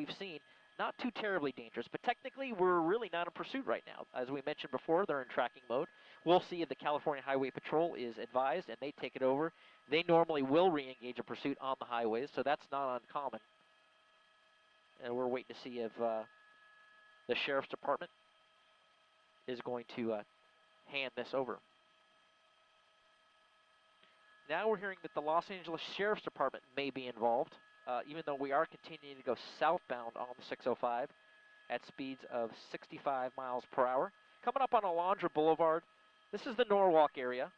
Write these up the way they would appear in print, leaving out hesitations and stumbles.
we've seen, not too terribly dangerous, but technically we're really not in pursuit right now. As we mentioned before, they're in tracking mode. We'll see if the California Highway Patrol is advised and they take it over. They normally will re-engage a pursuit on the highways, so that's not uncommon. And we're waiting to see if the Sheriff's Department is going to hand this over. Now we're hearing that the Los Angeles Sheriff's Department may be involved, even though we are continuing to go southbound on the 605 at speeds of 65 miles per hour. Coming up on Alondra Boulevard, this is the Norwalk area.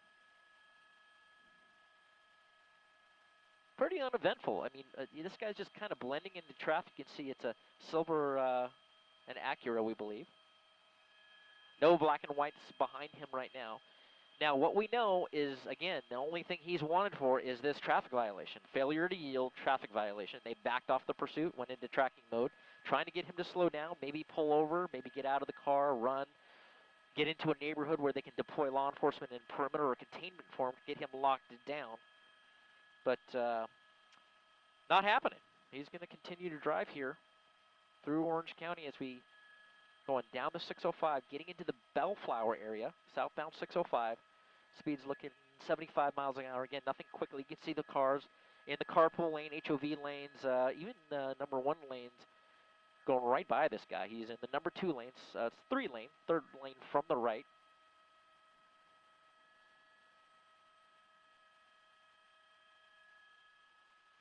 Pretty uneventful. I mean, this guy's just kind of blending into traffic. You can see it's a silver, an Acura, we believe. No black and whites behind him right now. Now, what we know is, again, the only thing he's wanted for is this traffic violation. Failure to yield, traffic violation. They backed off the pursuit, went into tracking mode, trying to get him to slow down, maybe pull over, maybe get out of the car, run, get into a neighborhood where they can deploy law enforcement in perimeter or containment for him, get him locked down. But not happening. He's going to continue to drive here through Orange County as we going down the 605, getting into the Bellflower area, southbound 605. Speeds looking 75 miles an hour. Again, nothing quickly. You can see the cars in the carpool lane, HOV lanes, even the number 1 lanes going right by this guy. He's in the number 2 lanes. It's 3 lane, 3rd lane from the right.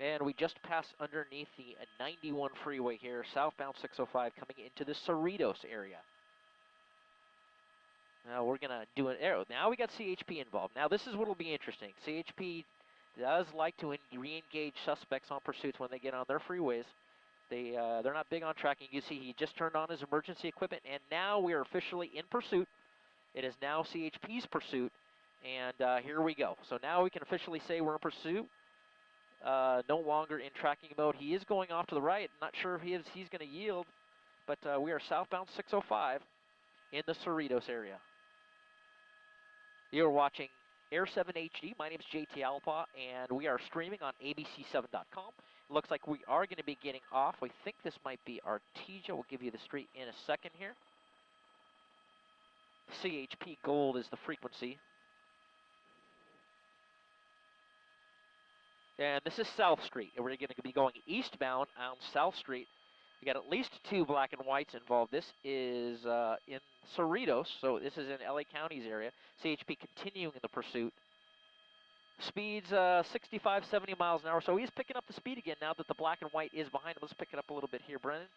And we just passed underneath the 91 freeway here, southbound 605, coming into the Cerritos area. Now we're going to do an arrow. Now we got CHP involved. Now this is what will be interesting. CHP does like to re-engage suspects on pursuits when they get on their freeways. They're not big on tracking. You see he just turned on his emergency equipment, and now we are officially in pursuit. It is now CHP's pursuit, and here we go. So now we can officially say we're in pursuit. No longer in tracking mode. He is going off to the right. Not sure if he's going to yield, but we are southbound 605 in the Cerritos area. You're watching Air 7 HD. My name is JT Alpa, and we are streaming on abc7.com. It looks like we are going to be getting off. We think this might be Artesia. We'll give you the street in a second here. CHP Gold is the frequency. And this is South Street. We're going to be going eastbound on South Street. We got at least 2 black and whites involved. This is in Cerritos, so this is in LA County's area. CHP continuing the pursuit. Speeds 65, 70 miles an hour. So he's picking up the speed again now that the black and white is behind him. Let's pick it up a little bit here, Brennan.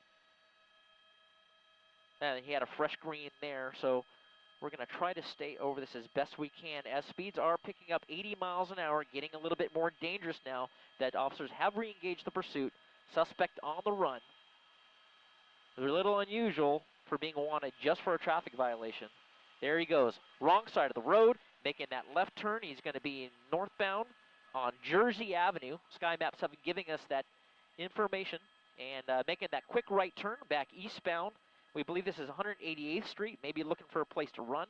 And he had a fresh green there, so we're going to try to stay over this as best we can as speeds are picking up 80 miles an hour, getting a little bit more dangerous now that officers have re-engaged the pursuit. Suspect on the run. They're a little unusual for being wanted just for a traffic violation. There he goes. Wrong side of the road, making that left turn. He's going to be northbound on Jersey Avenue. Sky Map 7 giving us that information and making that quick right turn back eastbound. We believe this is 188th Street, maybe looking for a place to run.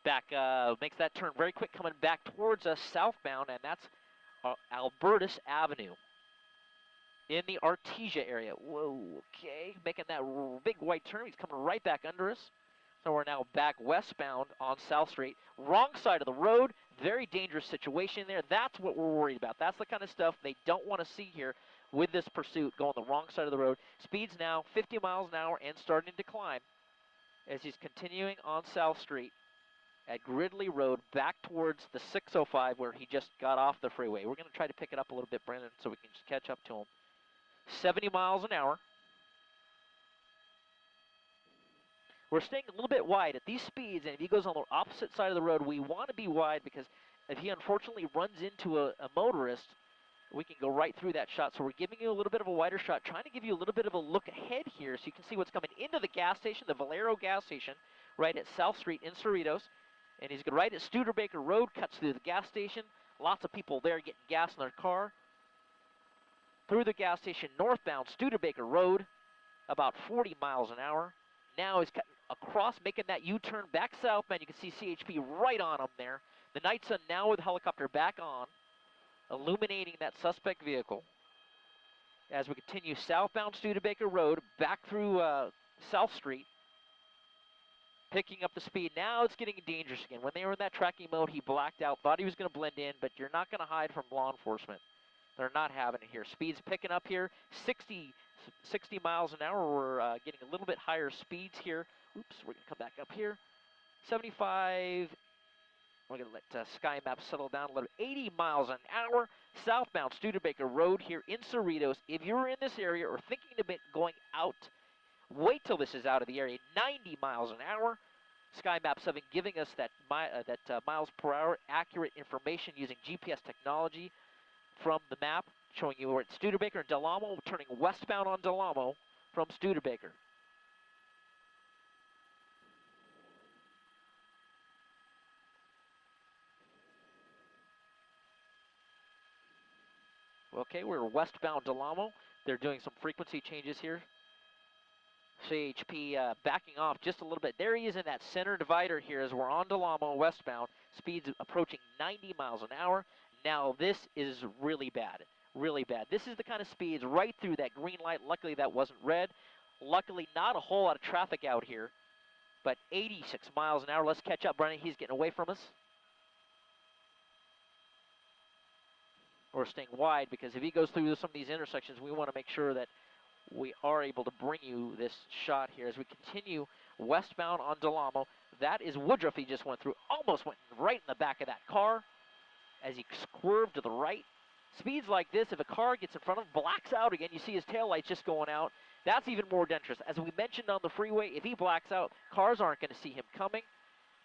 Back, makes that turn very quick, coming back towards us southbound, and that's Albertus Avenue in the Artesia area. Whoa, okay, making that big white turn. He's coming right back under us. So we're now back westbound on South Street. Wrong side of the road, very dangerous situation there. That's what we're worried about. That's the kind of stuff they don't want to see here with this pursuit, going the wrong side of the road. Speeds now 50 miles an hour and starting to climb as he's continuing on South Street at Gridley Road back towards the 605 where he just got off the freeway. We're going to try to pick it up a little bit, Brendan, so we can just catch up to him. 70 miles an hour. We're staying a little bit wide at these speeds, and if he goes on the opposite side of the road, we want to be wide because if he unfortunately runs into a motorist, we can go right through that shot. So we're giving you a little bit of a wider shot, trying to give you a little bit of a look ahead here so you can see what's coming into the gas station, the Valero gas station, right at South Street in Cerritos. And he's right at Studebaker Road, cuts through the gas station. Lots of people there getting gas in their car. Through the gas station, northbound Studebaker Road, about 40 miles an hour. Now he's cutting across, making that U-turn back southbound. You can see CHP right on him there. The night sun now with the helicopter back on, illuminating that suspect vehicle. as we continue southbound Studebaker Road, back through South Street, picking up the speed. Now it's getting dangerous again. When they were in that tracking mode, he blacked out, thought he was going to blend in, but you're not going to hide from law enforcement. They're not having it here. Speed's picking up here, 60 miles an hour. We're getting a little bit higher speeds here. Oops, we're going to come back up here. 75. We're going to let Sky Map settle down a little bit. 80 miles an hour, southbound Studebaker Road here in Cerritos. If you're in this area or thinking about going out, wait till this is out of the area. 90 miles an hour. Sky Map 7 giving us that miles per hour accurate information using GPS technology from the map, showing you we're at Studebaker and Del Amo, turning westbound on Del Amo from Studebaker. Okay, we're westbound Del Amo. They're doing some frequency changes here. CHP backing off just a little bit. There he is in that center divider here as we're on Del Amo westbound. Speeds approaching 90 miles an hour. Now this is really bad, really bad. This is the kind of speeds right through that green light. Luckily that wasn't red. Luckily not a whole lot of traffic out here, but 86 miles an hour. Let's catch up, Brennan. He's getting away from us. We're staying wide because if he goes through some of these intersections, we want to make sure that we are able to bring you this shot here as we continue westbound on Del Amo. That is Woodruff he just went through. Almost went right in the back of that car as he swerved to the right. Speeds like this, if a car gets in front of him, blacks out again, you see his taillights just going out. That's even more dangerous. As we mentioned on the freeway, if he blacks out, cars aren't going to see him coming.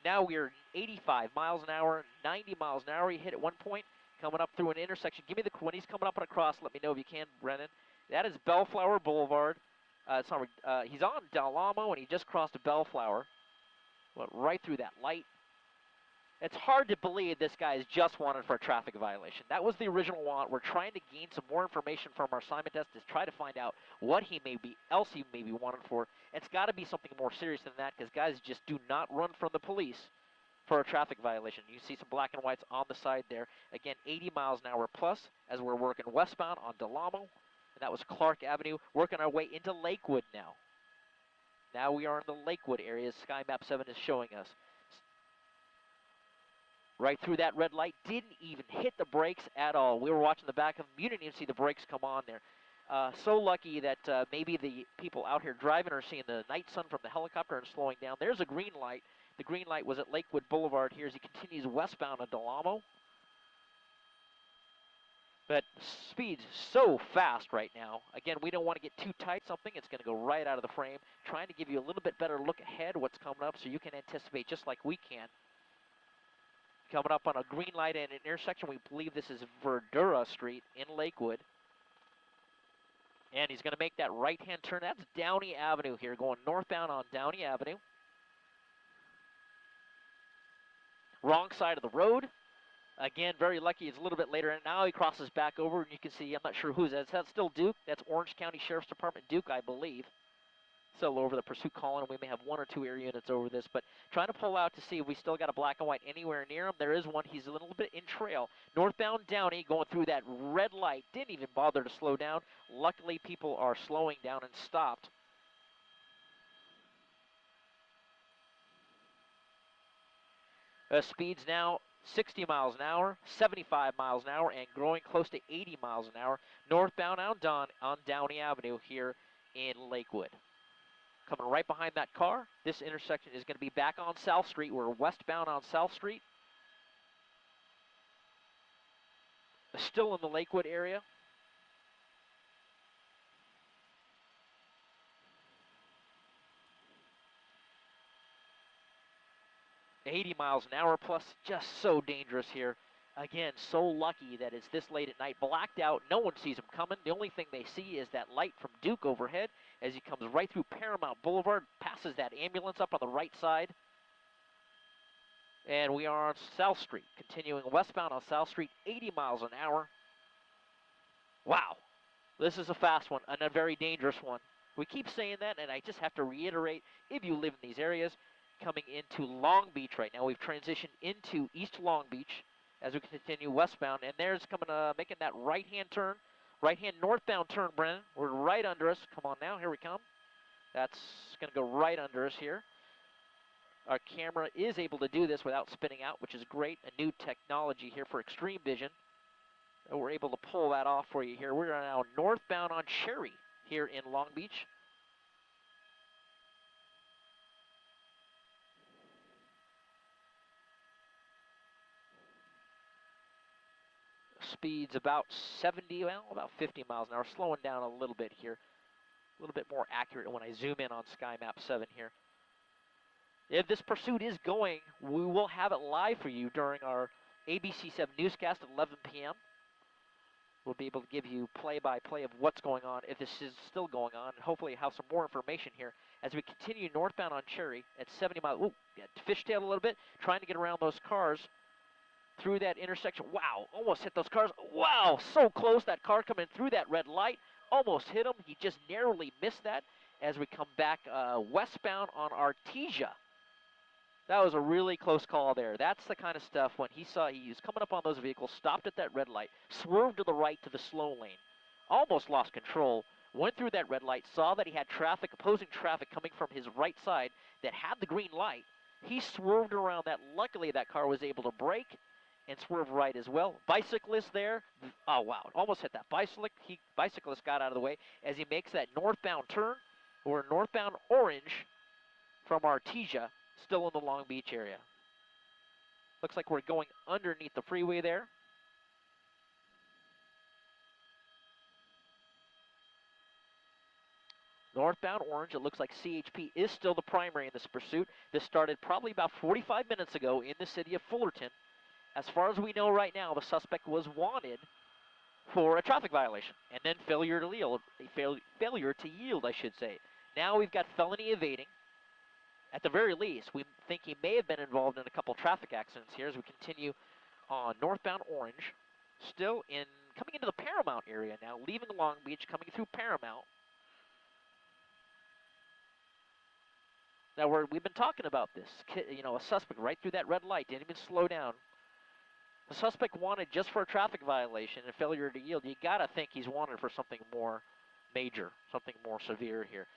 Now we're 85 miles an hour, 90 miles an hour. He hit at one point, coming up through an intersection. Give me the, when he's coming up on a cross, let me know if you can, Brennan. That is Bellflower Boulevard. He's on Del Amo, and he just crossed a Bellflower. Went right through that light. It's hard to believe this guy is just wanted for a traffic violation. That was the original want. We're trying to gain some more information from our assignment test to try to find out what he may be, else he may be wanted for. It's got to be something more serious than that because guys just do not run from the police for a traffic violation. You see some black and whites on the side there. Again, 80 miles an hour plus as we're working westbound on Del Amo. And that was Clark Avenue, working our way into Lakewood now. Now we are in the Lakewood area, as Sky Map 7 is showing us. Right through that red light, didn't even hit the brakes at all. We were watching the back of him, you didn't even see the brakes come on there. So lucky that maybe the people out here driving are seeing the night sun from the helicopter and slowing down. There's a green light. The green light was at Lakewood Boulevard here as he continues westbound on Del Amo. But speed's so fast right now. Again, we don't want to get too tight something. It's going to go right out of the frame. Trying to give you a little bit better look ahead what's coming up so you can anticipate just like we can. Coming up on a green light and an intersection. We believe this is Verdura Street in Lakewood. And he's going to make that right-hand turn. That's Downey Avenue here, going northbound on Downey Avenue. Wrong side of the road. Again, very lucky it's a little bit later, and now he crosses back over, and you can see, I'm not sure who's that. That's still Duke. That's Orange County Sheriff's Department Duke, I believe. Still over the pursuit column. We may have one or two air units over this, but trying to pull out to see if we still got a black and white anywhere near him. There is one. He's a little bit in trail. Northbound Downey going through that red light. Didn't even bother to slow down. Luckily, people are slowing down and stopped. Speeds now 60 miles an hour, 75 miles an hour, and growing close to 80 miles an hour. Northbound on Downey Avenue here in Lakewood. Coming right behind that car. This intersection is going to be back on South Street. We're westbound on South Street. Still in the Lakewood area. $80 miles an hour plus, just so dangerous here. Again, so lucky that it's this late at night. Blacked out, no one sees him coming. The only thing they see is that light from Duke overhead as he comes right through Paramount Boulevard, passes that ambulance up on the right side. And we are on South Street, continuing westbound on South Street, 80 miles an hour. Wow, this is a fast one and a very dangerous one. We keep saying that, and I just have to reiterate, if you live in these areas, coming into Long Beach right now. We've transitioned into East Long Beach as we continue westbound, and there's coming, making that right-hand turn Right-hand northbound turn, Brennan. We're right under us. Come on now, here we come. That's going to go right under us here. Our camera is able to do this without spinning out, which is great. A new technology here for extreme vision. And we're able to pull that off for you here. We're now northbound on Cherry here in Long Beach. Speed's about 70, well, about 50 miles an hour. Slowing down a little bit here. A little bit more accurate when I zoom in on Sky Map 7 here. If this pursuit is going, we will have it live for you during our ABC 7 newscast at 11 p.m. We'll be able to give you play-by-play of what's going on, if this is still going on, and hopefully have some more information here as we continue northbound on Cherry at 70 miles. Ooh, fishtailed a little bit, trying to get around those cars through that intersection. Wow, almost hit those cars. Wow, so close. That car coming through that red light. Almost hit him. He just narrowly missed that as we come back westbound on Artesia. That was a really close call there. That's the kind of stuff when he saw he was coming up on those vehicles, stopped at that red light, swerved to the right to the slow lane, almost lost control, went through that red light, saw that he had traffic, opposing traffic coming from his right side that had the green light. He swerved around that. Luckily, that car was able to brake and swerve right as well. Bicyclist there. Oh, wow. Almost hit that bicyclist got out of the way as he makes that northbound turn. We're northbound Orange from Artesia, still in the Long Beach area. Looks like we're going underneath the freeway there. Northbound Orange, it looks like CHP is still the primary in this pursuit. This started probably about 45 minutes ago in the city of Fullerton. As far as we know right now, the suspect was wanted for a traffic violation and then failure to yield, I should say. Now we've got felony evading. At the very least, we think he may have been involved in a couple traffic accidents here as we continue on northbound Orange. Still coming into the Paramount area now, leaving Long Beach, coming through Paramount. Now we've been talking about this. You know, a suspect right through that red light, didn't even slow down. The suspect wanted just for a traffic violation and failure to yield. You gotta think he's wanted for something more major, something more severe here.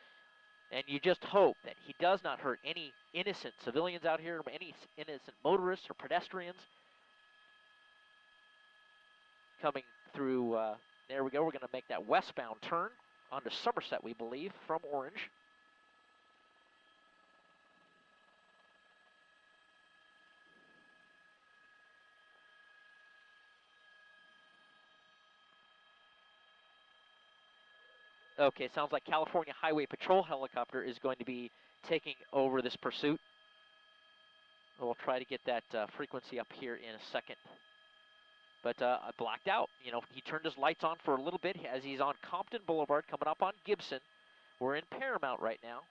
And you just hope that he does not hurt any innocent civilians out here, any innocent motorists or pedestrians. Coming through, there we go. We're gonna make that westbound turn onto Somerset, we believe, from Orange. Okay, sounds like California Highway Patrol helicopter is going to be taking over this pursuit. We'll try to get that frequency up here in a second. But I blacked out. You know, he turned his lights on for a little bit as he's on Compton Boulevard coming up on Gibson. We're in Paramount right now.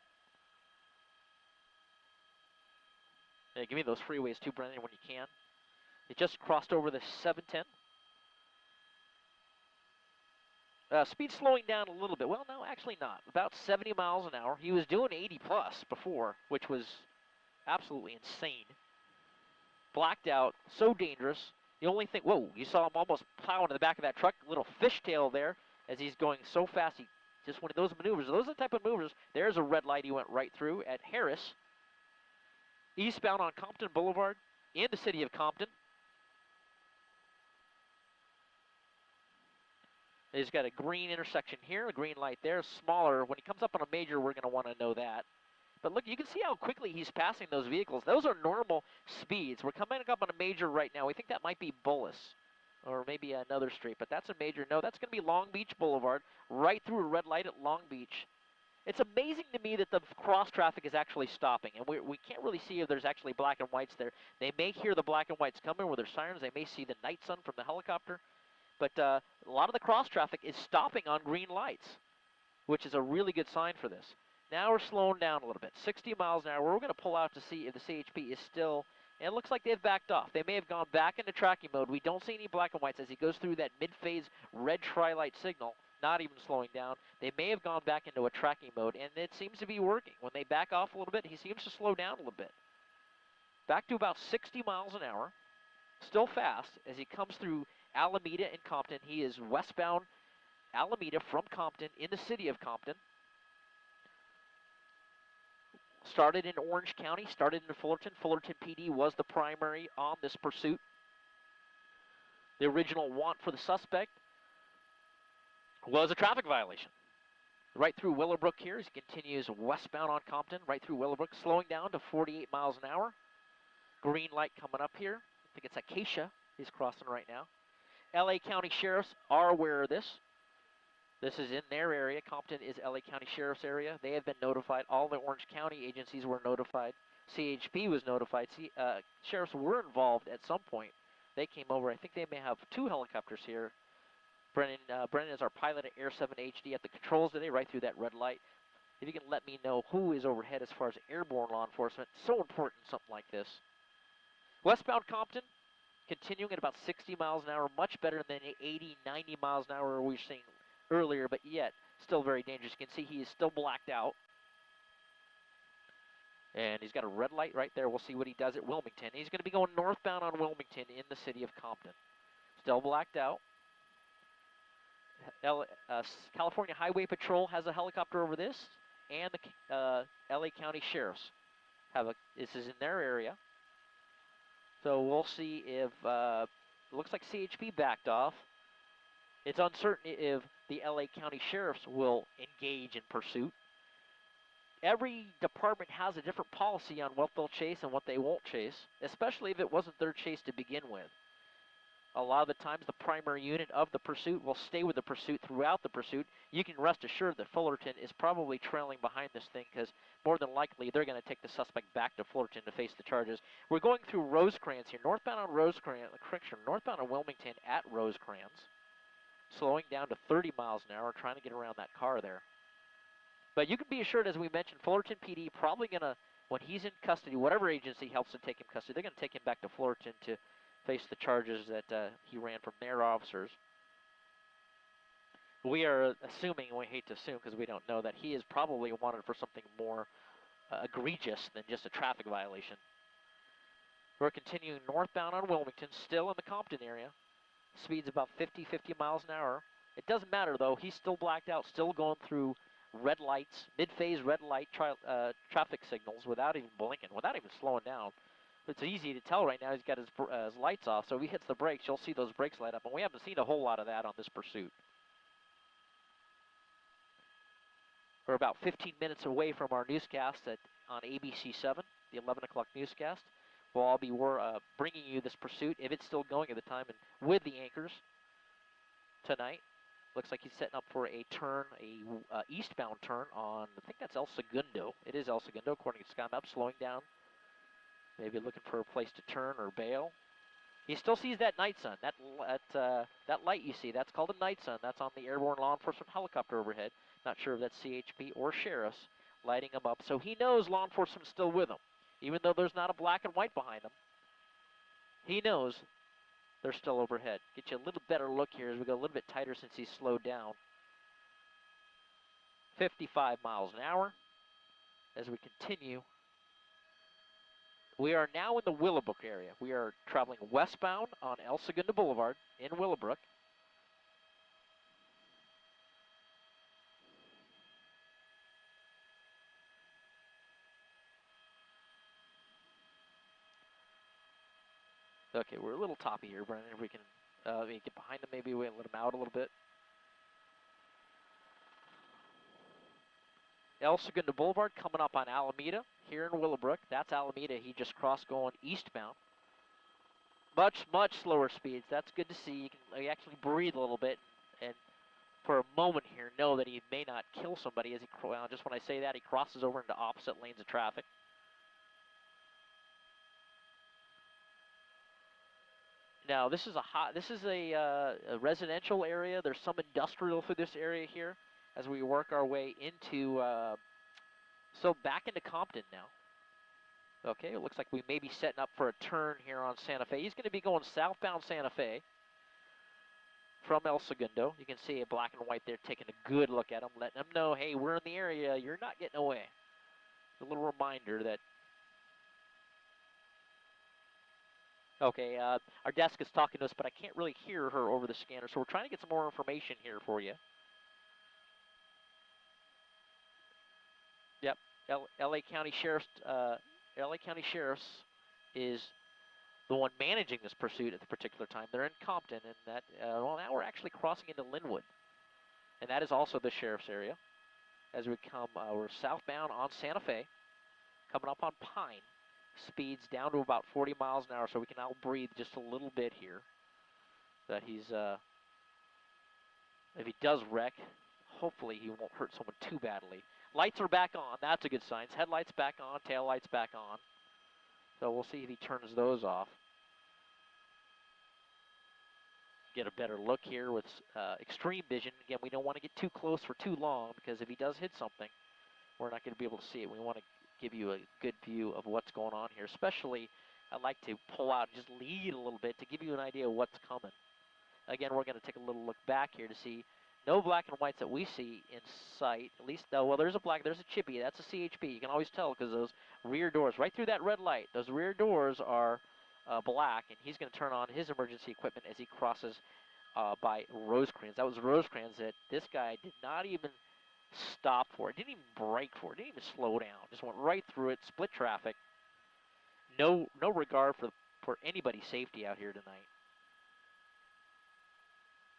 Yeah, give me those freeways too, Brendan, when you can. He just crossed over the 710. Speed slowing down a little bit. Well, no, actually not. About 70 miles an hour. He was doing 80 plus before, which was absolutely insane. Blacked out, so dangerous. The only thing, whoa, you saw him almost plow into the back of that truck. Little fishtail there as he's going so fast. He just one of those maneuvers. Those are the type of maneuvers. There's a red light he went right through at Harris. Eastbound on Compton Boulevard in the city of Compton. He's got a green intersection here, a green light there, smaller. When he comes up on a major, we're going to want to know that. But look, you can see how quickly he's passing those vehicles. Those are normal speeds. We're coming up on a major right now. We think that might be Bullis or maybe another street, but that's a major. No, that's going to be Long Beach Boulevard, right through a red light at Long Beach. It's amazing to me that the cross traffic is actually stopping, and we can't really see if there's actually black and whites there. They may hear the black and whites coming with their sirens. They may see the night sun from the helicopter. But a lot of the cross traffic is stopping on green lights, which is a really good sign for this. Now we're slowing down a little bit, 60 miles an hour. We're going to pull out to see if the CHP is still, and it looks like they've backed off. They may have gone back into tracking mode. We don't see any black and whites as he goes through that mid-phase red tri-light signal, not even slowing down. They may have gone back into a tracking mode, and it seems to be working. When they back off a little bit, he seems to slow down a little bit. Back to about 60 miles an hour, still fast as he comes through Alameda and Compton. He is westbound Alameda from Compton in the city of Compton. Started in Orange County, started in Fullerton. Fullerton PD was the primary on this pursuit. The original want for the suspect was a traffic violation. Right through Willowbrook here as he continues westbound on Compton, right through Willowbrook, slowing down to 48 miles an hour. Green light coming up here. I think it's Acacia he's crossing right now. LA County Sheriffs are aware of this. This is in their area. Compton is LA County Sheriff's area. They have been notified. All the Orange County agencies were notified. CHP was notified. Sheriffs were involved at some point. They came over. I think they may have 2 helicopters here. Brennan is our pilot at Air 7 HD at the controls today, right through that red light. If you can let me know who is overhead as far as airborne law enforcement, so important, something like this. Westbound Compton, continuing at about 60 miles an hour, much better than the 80, 90 miles an hour we were seeing earlier, but yet still very dangerous. You can see he is still blacked out. And he's got a red light right there. We'll see what he does at Wilmington. He's going to be going northbound on Wilmington in the city of Compton. Still blacked out. California Highway Patrol has a helicopter over this, and the LA County Sheriffs this is in their area. So we'll see if looks like CHP backed off. It's uncertain if the LA County Sheriffs will engage in pursuit. Every department has a different policy on what they'll chase and what they won't chase, especially if it wasn't their chase to begin with. A lot of the times the primary unit of the pursuit will stay with the pursuit throughout the pursuit. You can rest assured that Fullerton is probably trailing behind this thing because more than likely they're going to take the suspect back to Fullerton to face the charges. We're going through Rosecrans here, northbound on northbound on Wilmington at Rosecrans, slowing down to 30 miles an hour, trying to get around that car there. But you can be assured, as we mentioned, Fullerton PD probably going to, when he's in custody, whatever agency helps to take him custody, they're going to take him back to Fullerton to face the charges that he ran from their officers. We are assuming, and we hate to assume because we don't know, that he is probably wanted for something more egregious than just a traffic violation. We're continuing northbound on Wilmington, still in the Compton area. Speed's about 50 miles an hour. It doesn't matter, though. He's still blacked out, still going through red lights, mid-phase red light traffic signals without even blinking, without even slowing down. It's easy to tell right now he's got his lights off, so if he hits the brakes, you'll see those brakes light up, and we haven't seen a whole lot of that on this pursuit. We're about 15 minutes away from our newscast on ABC 7, the 11 o'clock newscast. We'll all be bringing you this pursuit, if it's still going at the time, and with the anchors tonight. Looks like he's setting up for a turn, eastbound turn on, I think that's El Segundo. It is El Segundo, according to SkyMap, slowing down. Maybe looking for a place to turn or bail. He still sees that night sun. That light you see, that's called a night sun. That's on the airborne law enforcement helicopter overhead. Not sure if that's CHP or sheriffs lighting him up. So he knows law enforcement's still with him. Even though there's not a black and white behind him, he knows they're still overhead. Get you a little better look here as we go a little bit tighter since he's slowed down. 55 miles an hour as we continue. We are now in the Willowbrook area. We are traveling westbound on El Segundo Boulevard in Willowbrook. Okay, we're a little toppy here, Brennan. If we can get behind him, maybe we let him out a little bit. El Segundo Boulevard coming up on Alameda here in Willowbrook. That's Alameda. He just crossed going eastbound. Much slower speeds. That's good to see. You can actually breathe a little bit and for a moment here know that he may not kill somebody as he, well, just when I say that, he crosses over into opposite lanes of traffic. Now this is a residential area. There's some industrial through this area here as we work our way into so back into Compton now. Okay, it looks like we may be setting up for a turn here on Santa Fe. He's going to be going southbound Santa Fe from El Segundo. You can see a black and white there taking a good look at him, letting him know, hey, we're in the area. You're not getting away. A little reminder that, okay, our desk is talking to us, but I can't really hear her over the scanner, so we're trying to get some more information here for you. Yep. LA County Sheriff's is the one managing this pursuit at the particular time. They're in Compton, and that well, now we're actually crossing into Linwood, and that is also the sheriff's area. As we come, we're southbound on Santa Fe, coming up on Pine. Speeds down to about 40 miles an hour, so we can now breathe just a little bit here. That he's, if he does wreck, hopefully he won't hurt someone too badly. Lights are back on. That's a good sign. Headlights back on, tail lights back on. So we'll see if he turns those off. Get a better look here with extreme vision. Again, we don't want to get too close for too long, because if he does hit something, we're not going to be able to see it. We want to give you a good view of what's going on here. Especially, I like to pull out and just lead a little bit to give you an idea of what's coming. Again, we're going to take a little look back here to see no black and whites that we see in sight. At least, well, there's a chippy. That's a CHP. You can always tell because those rear doors, right through that red light, those rear doors are black, and he's going to turn on his emergency equipment as he crosses by Rosecrans. That was Rosecrans that this guy did not even stop for. It didn't even brake for. It didn't even slow down. Just went right through it, split traffic. No regard for anybody's safety out here tonight.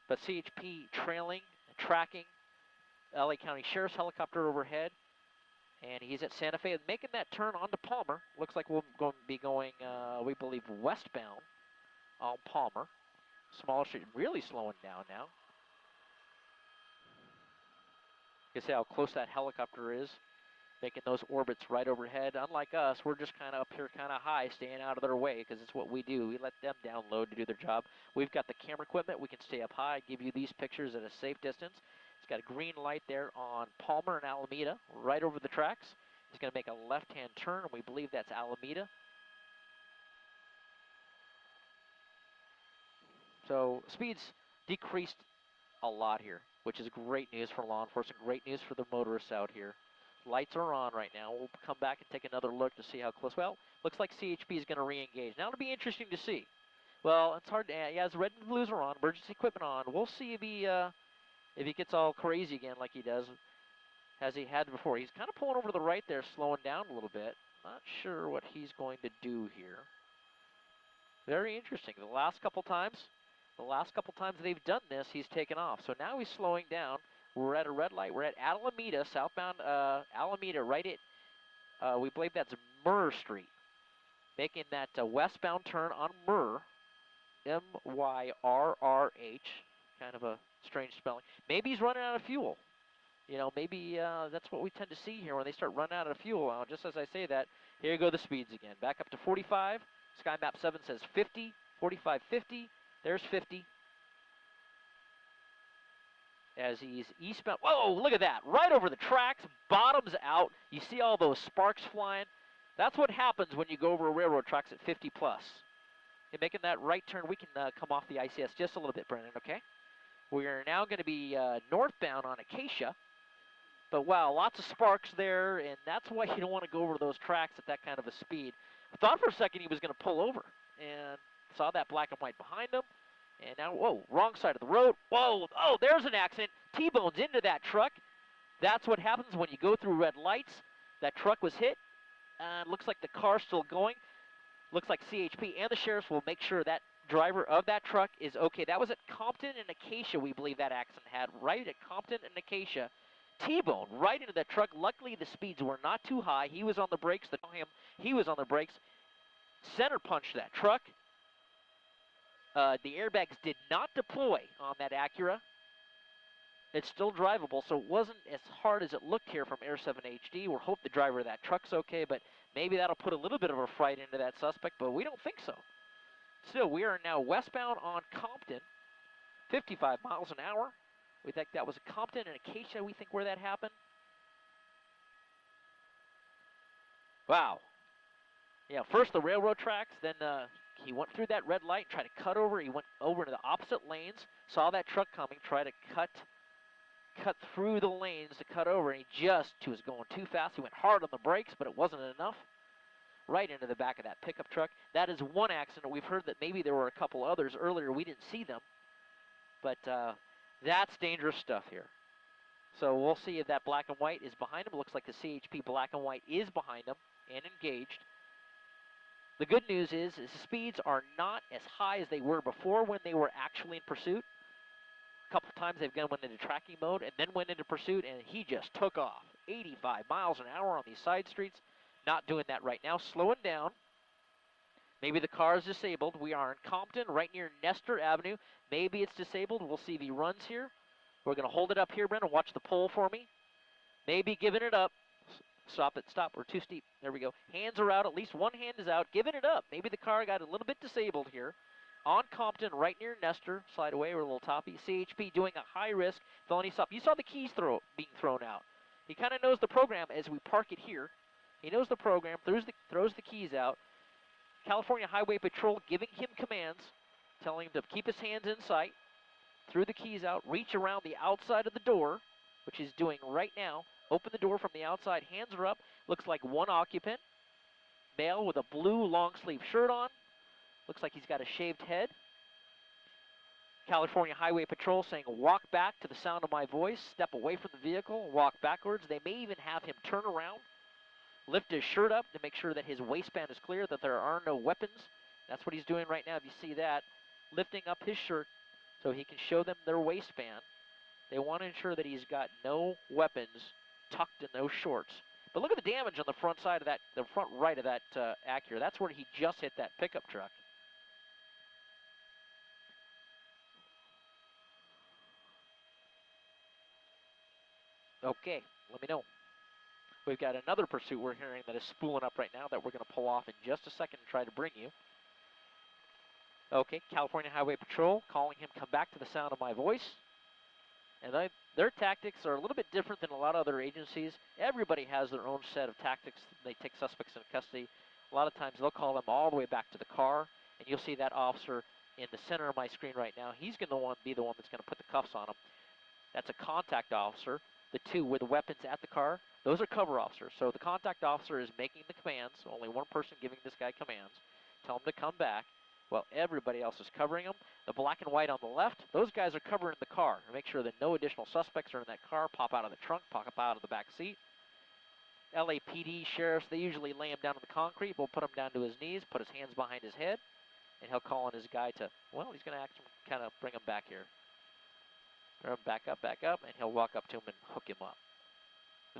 But CHP trailing, tracking LA County Sheriff's helicopter overhead, and he's at Santa Fe, making that turn onto Palmer. Looks like we'll be going, we believe, westbound on Palmer. Small street, really slowing down now. You can see how close that helicopter is, making those orbits right overhead. Unlike us, we're just kind of up here kind of high, staying out of their way, because it's what we do. We let them download to do their job. We've got the camera equipment. We can stay up high, give you these pictures at a safe distance. It's got a green light there on Palmer and Alameda, right over the tracks. He's going to make a left-hand turn, and we believe that's Alameda. So speeds decreased a lot here, which is great news for law enforcement, great news for the motorists out here. Lights are on right now. We'll come back and take another look to see how close. Well, looks like CHP is going to re-engage. Now it'll be interesting to see. Well, it's hard to, yeah, the red and blues are on, emergency equipment on. We'll see if he gets all crazy again like he does, as he had before. He's kind of pulling over to the right there, slowing down a little bit. Not sure what he's going to do here. Very interesting. The last couple times they've done this, he's taken off. So now he's slowing down. We're at a red light. We're at Alameda, southbound Alameda, right at, we believe that's Myrrh Street. Making that westbound turn on Myrrh, M-Y-R-R-H, kind of a strange spelling. Maybe he's running out of fuel. You know, maybe that's what we tend to see here when they start running out of fuel. Just as I say that, here go the speeds again. Back up to 45. Sky Map 7 says 50, 45, 50. There's 50. As he's eastbound. Whoa, look at that. Right over the tracks, bottoms out. You see all those sparks flying. That's what happens when you go over railroad tracks at 50 plus. You're making that right turn. We can come off the ICS just a little bit, Brennan, okay? We are now going to be northbound on Acacia. But wow, lots of sparks there, and that's why you don't want to go over those tracks at that kind of a speed. I thought for a second he was going to pull over, and saw that black and white behind him. And now, whoa, wrong side of the road. Whoa, oh, there's an accident. T-bones into that truck. That's what happens when you go through red lights. That truck was hit. Looks like the car's still going. Looks like CHP and the sheriffs will make sure that driver of that truck is okay. That was at Compton and Acacia, we believe that accident had. Right at Compton and Acacia. T-bone right into that truck. Luckily, the speeds were not too high. He was on the brakes. He was on the brakes. Center punched that truck. The airbags did not deploy on that Acura. It's still drivable, so it wasn't as hard as it looked here from Air 7 HD. We'll hope the driver of that truck's okay, but maybe that'll put a little bit of a fright into that suspect, but we don't think so. Still, we are now westbound on Compton, 55 miles an hour. We think that was Compton and Acacia, we think, where that happened. Wow. Yeah, first the railroad tracks, then he went through that red light, tried to cut over. He went over into the opposite lanes, saw that truck coming, tried to cut through the lanes to cut over, and he was going too fast. He went hard on the brakes, but it wasn't enough. Right into the back of that pickup truck. That is one accident. We've heard that maybe there were a couple others earlier. We didn't see them, but that's dangerous stuff here. So we'll see if that black and white is behind him. It looks like the CHP black and white is behind him and engaged. The good news is the speeds are not as high as they were before when they were actually in pursuit. A couple times they've went into tracking mode and then went into pursuit, and he just took off 85 miles an hour on these side streets. Not doing that right now, slowing down. Maybe the car is disabled. We are in Compton, right near Nestor Avenue. Maybe it's disabled. We'll see if he runs here. We're going to hold it up here, Brendan. Watch the pole for me. Maybe giving it up. Stop it. Stop. We're too steep. There we go. Hands are out. At least one hand is out. Giving it up. Maybe the car got a little bit disabled here. On Compton, right near Nestor. Slide away. We're a little toppy. CHP doing a high-risk felony stop. You saw the keys being thrown out. He kind of knows the program as we park it here. He knows the program. Throws the keys out. California Highway Patrol giving him commands, telling him to keep his hands in sight, threw the keys out, reach around the outside of the door, which he's doing right now. Open the door from the outside, hands are up. Looks like one occupant, male with a blue long sleeve shirt on. Looks like he's got a shaved head. California Highway Patrol saying walk back to the sound of my voice, step away from the vehicle, walk backwards. They may even have him turn around, lift his shirt up to make sure that his waistband is clear, that there are no weapons. That's what he's doing right now, if you see that. Lifting up his shirt so he can show them their waistband. They want to ensure that he's got no weapons tucked in those shorts. But look at the damage on the front side of that, the front right of that Acura. That's where he just hit that pickup truck. Okay, let me know. We've got another pursuit we're hearing that is spooling up right now that we're going to pull off in just a second and try to bring you. Okay, California Highway Patrol calling him come back to the sound of my voice. And their tactics are a little bit different than a lot of other agencies. Everybody has their own set of tactics. They take suspects into custody. A lot of times they'll call them all the way back to the car, and you'll see that officer in the center of my screen right now. He's going to be the one that's going to put the cuffs on him. That's a contact officer. The two with weapons at the car, those are cover officers. So the contact officer is making the commands. Only one person giving this guy commands. Tell him to come back. Well, everybody else is covering him. The black and white on the left, those guys are covering the car. Make sure that no additional suspects are in that car. Pop out of the trunk, pop out of the back seat. LAPD sheriffs, they usually lay him down on the concrete. We'll put him down to his knees, put his hands behind his head, and he'll call on his guy to, well, he's going to ask him, kind of bring him back here. Bring him back up, and he'll walk up to him and hook him up.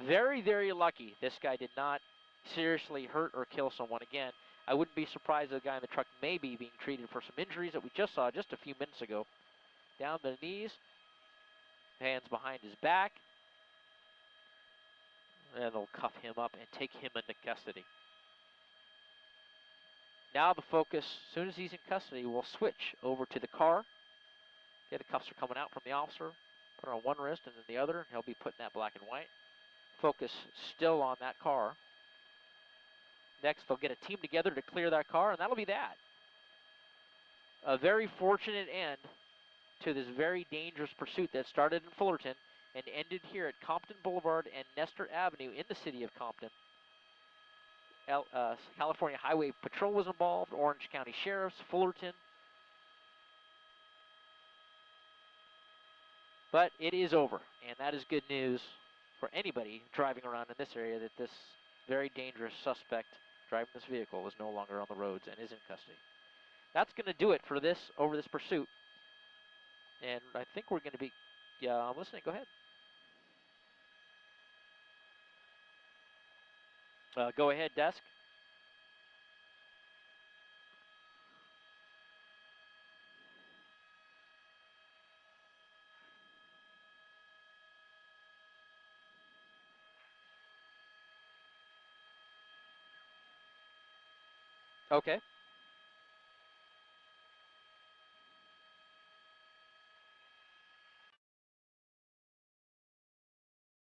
Very, very lucky this guy did not seriously hurt or kill someone. Again, I wouldn't be surprised if the guy in the truck may be being treated for some injuries that we just saw just a few minutes ago. Down the knees, hands behind his back, and they'll cuff him up and take him into custody. Now the focus, as soon as he's in custody, we'll switch over to the car. Okay, the cuffs are coming out from the officer. Put it on one wrist and then the other, and he'll be putting that black and white. Focus still on that car. Next, they'll get a team together to clear that car, and that'll be that. A very fortunate end to this very dangerous pursuit that started in Fullerton and ended here at Compton Boulevard and Nestor Avenue in the city of Compton. California Highway Patrol was involved, Orange County Sheriffs, Fullerton. But it is over, and that is good news for anybody driving around in this area, that this very dangerous suspect driving this vehicle is no longer on the roads and is in custody. That's going to do it for this, over this pursuit. And I think we're going to be, yeah, I'm listening, go ahead. Go ahead, desk. Okay.